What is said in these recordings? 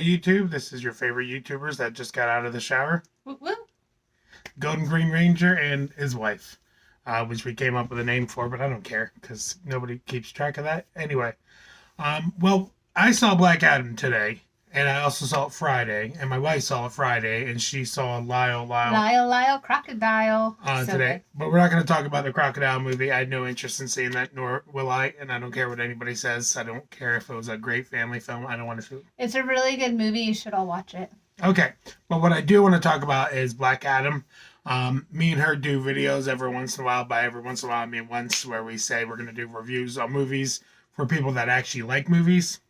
YouTube. This is your favorite YouTubers that just got out of the shower. Woo woo. Golden Green Ranger and his wife, which we came up with a name for, but I don't care because nobody keeps track of that. Anyway, well, I saw Black Adam today, and I also saw it Friday, and my wife saw it Friday, and she saw Lyle Crocodile. So today. good. But we're not going to talk about the Crocodile movie. I had no interest in seeing that, nor will I, and I don't care what anybody says. I don't care if it was a great family film. I don't want to see it. It's a really good movie. You should all watch it. Okay, but what I do want to talk about is Black Adam. Me and her do videos every once in a while. By every once in a while, I mean once, where we say we're going to do reviews on movies for people that actually like movies.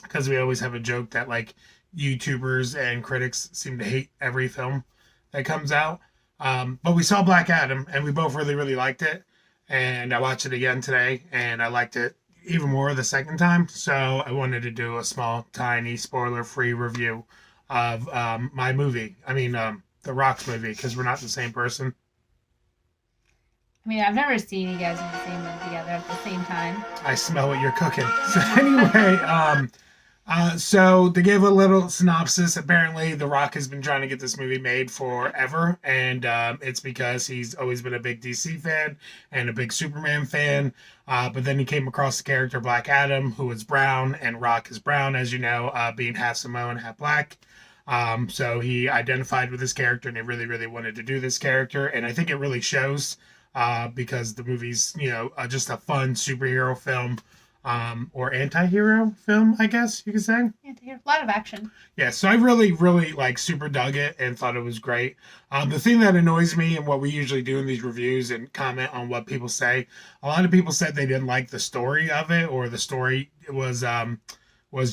Because we always have a joke that like YouTubers and critics seem to hate every film that comes out. But we saw Black Adam and we both really, really liked it. And I watched it again today and I liked it even more the second time. So I wanted to do a small, tiny, spoiler-free review of my movie. I mean, The Rock's movie, because we're not the same person. I mean, I've never seen you guys in the same room together at the same time. I smell what you're cooking. So anyway, so to give a little synopsis, apparently The Rock has been trying to get this movie made forever, and it's because he's always been a big DC fan and a big Superman fan, but then he came across the character Black Adam, who is brown, and Rock is brown, as you know, being half Samoan, half black. So he identified with this character, and he really, really wanted to do this character, and I think it really shows. Because the movie's, just a fun superhero film, or anti-hero film, I guess you could say. A lot of action. Yeah, so I really, really super dug it and thought it was great. The thing that annoys me and what we usually do in these reviews and comment on what people say, a lot of people said they didn't like the story of it, or the story was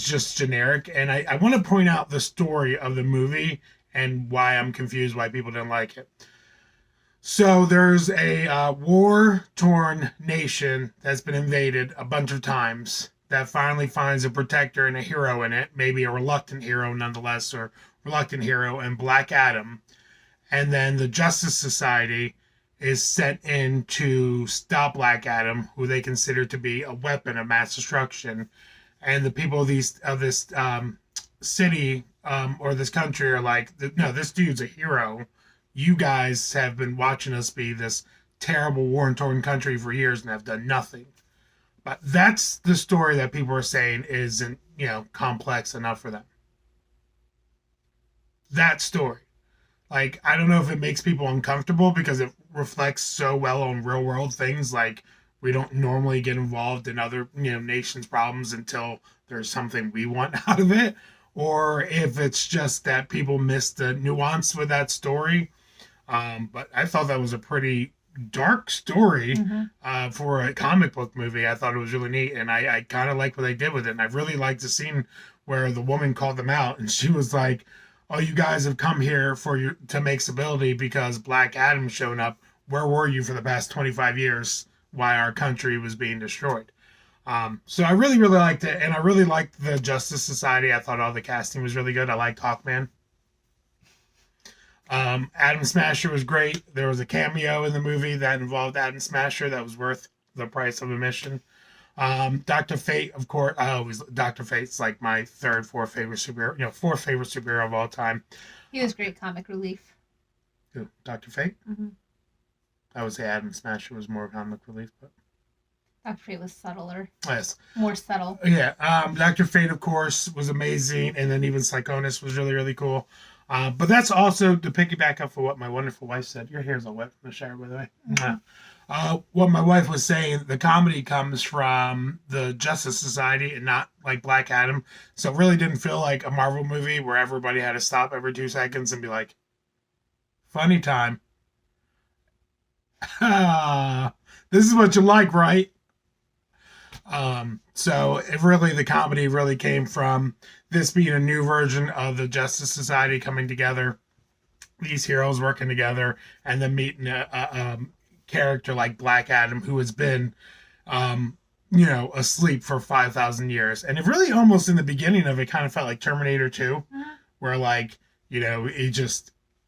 just generic. And I want to point out the story of the movie and why I'm confused why people didn't like it. So there's a war-torn nation that's been invaded a bunch of times that finally finds a protector and a hero in it, maybe a reluctant hero nonetheless, or reluctant hero, and Black Adam. And then the Justice Society is sent in to stop Black Adam, who they consider to be a weapon of mass destruction. And the people of this city or this country are like, no, this dude's a hero. You guys have been watching us be this terrible war-torn country for years and have done nothing. But that's the story that people are saying isn't, complex enough for them. That story. Like, I don't know if it makes people uncomfortable because it reflects so well on real-world things. Like, we don't normally get involved in other, nations' problems until there's something we want out of it. Or if it's just that people miss the nuance with that story. But I thought that was a pretty dark story for a comic book movie. I thought it was really neat, and I kind of like what they did with it. And I really liked the scene where the woman called them out, and she was like, "Oh, you guys have come here to make stability because Black Adam showed up. Where were you for the past 25 years? Why our country was being destroyed?" So I really, really liked it, and I really liked the Justice Society. I thought all the casting was really good. I liked Hawkman. Adam Smasher was great. There was a cameo in the movie that involved Adam Smasher that was worth the price of admission. Dr. Fate, of course. Dr. Fate's like my fourth favorite superhero of all time. He was great comic relief. Who? Dr. Fate? Mm-hmm. I would say Adam Smasher was more comic relief, but Dr. Fate was subtler. Yes. More subtle. Yeah. Dr. Fate, of course, was amazing, and then even Psychonus was really, really cool. But that's also to piggyback up for what my wonderful wife said. Your hair's all wet from the shower, by the way. Mm-hmm. What my wife was saying, the comedy comes from the Justice Society and not like Black Adam. So it really didn't feel like a Marvel movie where everybody had to stop every 2 seconds and be like, funny time. This is what you like, right? So the comedy really came from this being a new version of the Justice Society coming together, these heroes working together, and then meeting a character like Black Adam who has been, asleep for 5,000 years. And it really almost in the beginning of it kind of felt like Terminator 2, where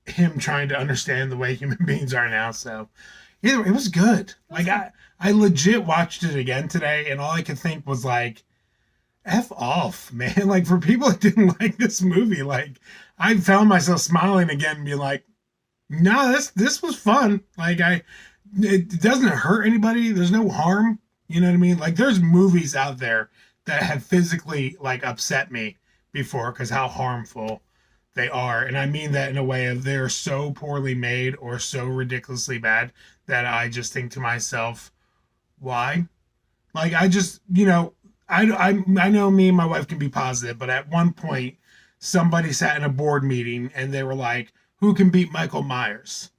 him trying to understand the way human beings are now. So it was good. I legit watched it again today, and all I could think was like, F off, man. Like, for people that didn't like this movie, like, I found myself smiling again and being like, no, this was fun. Like, it doesn't hurt anybody. There's no harm. You know what I mean? Like, there's movies out there that have physically, like, upset me before because how harmful they are. And I mean that in a way of they're so poorly made or so ridiculously bad that I just think to myself, why? Like, I just, I know me and my wife can be positive, but at one point, somebody sat in a board meeting and they were like, who can beat Michael Myers?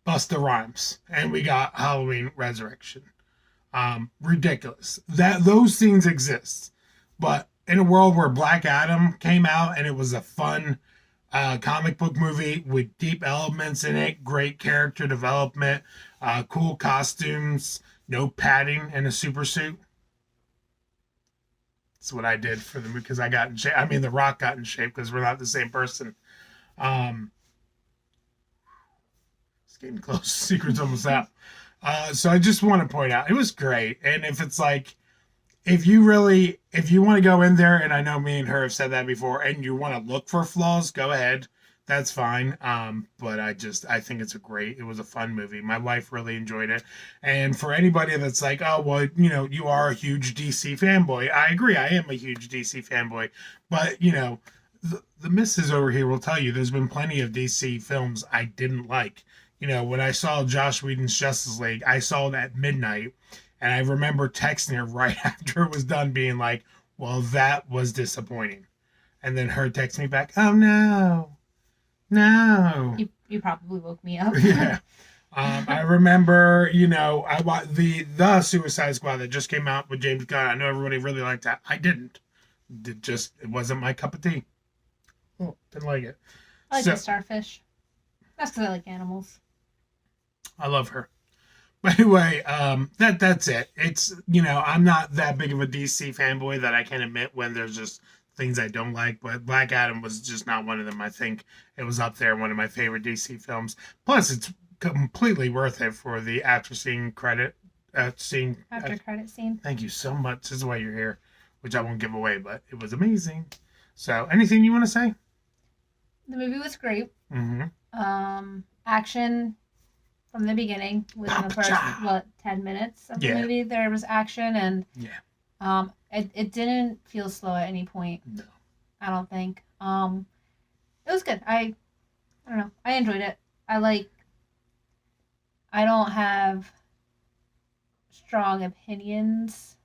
Busta Rhymes. And we got Halloween Resurrection. Ridiculous. That those scenes exist. But in a world where Black Adam came out and it was a fun comic book movie with deep elements in it, great character development, cool costumes, no padding, and a super suit. That's what I did for the movie because I got in shape. I mean, The Rock got in shape because we're not the same person. It's getting close. Secret's almost out. So I just want to point out it was great. And if it's like, if you want to go in there, and I know me and her have said that before, and you want to look for flaws, go ahead. That's fine. But I think it was a fun movie. My wife really enjoyed it. And for anybody that's like, oh, well, you are a huge DC fanboy. I agree. I am a huge DC fanboy. But, the missus over here will tell you there's been plenty of DC films I didn't like. When I saw Joss Whedon's Justice League, I saw it at midnight. And I remember texting her right after it was done being like, well, that was disappointing. And then her texting me back, oh, no. You probably woke me up. Yeah. I remember, I watched the Suicide Squad that just came out with James Gunn. I know everybody really liked that. I didn't. It wasn't my cup of tea. Oh, didn't like it. I like the starfish. That's because I like animals. I love her. But anyway, that's it. It's, I'm not that big of a DC fanboy that I can admit when there's just things I don't like, but Black Adam was just not one of them. I think it was up there, one of my favorite DC films. Plus, it's completely worth it for the after credit scene. After credit scene. Thank you so much. This is why you're here, which I won't give away, but it was amazing. So, anything you want to say? The movie was great. Mm-hmm. Action from the beginning. Within the first 10 minutes of the movie, there was action, and it didn't feel slow at any point. No, I don't think. It was good. I don't know. I enjoyed it. I don't have strong opinions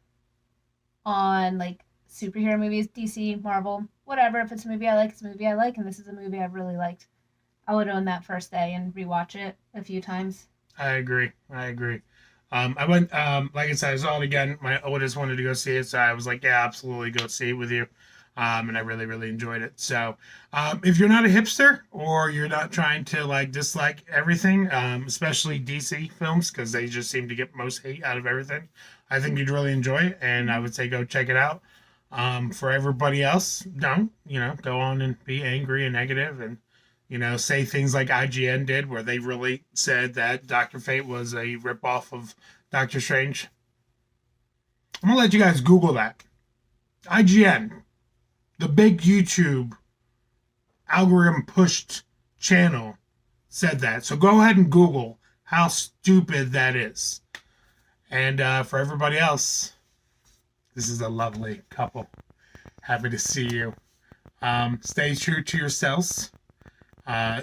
on like superhero movies, DC, Marvel, whatever. If it's a movie I like, it's a movie I like, and this is a movie I've really liked. I would own that first day and rewatch it a few times. I agree. I went, like I said, I saw it again. My oldest wanted to go see it, so I was like, yeah, absolutely, go see it with you. And I really, really enjoyed it. So, if you're not a hipster or you're not trying to like dislike everything, especially DC films, because they just seem to get most hate out of everything, I think you'd really enjoy it, and I would say go check it out. For everybody else, don't, go on and be angry and negative and, say things like IGN did, where they really said that Dr. Fate was a ripoff of Doctor Strange. I'm going to let you guys Google that. IGN, the big YouTube algorithm pushed channel, said that. So go ahead and Google how stupid that is. And for everybody else, this is a lovely couple. Happy to see you. Stay true to yourselves.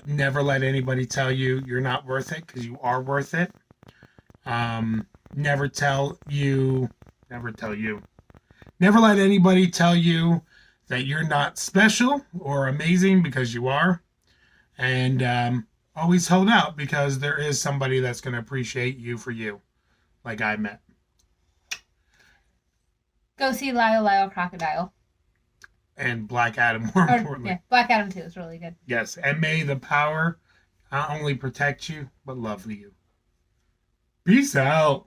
Never let anybody tell you you're not worth it, because you are worth it. Never let anybody tell you that you're not special or amazing, because you are. And always hold out, because there is somebody that's going to appreciate you for you, like I met. Go see Lyle Crocodile. And Black Adam, more importantly. Yeah, Black Adam 2 is really good. Yes, and may the power not only protect you, but love you. Peace out.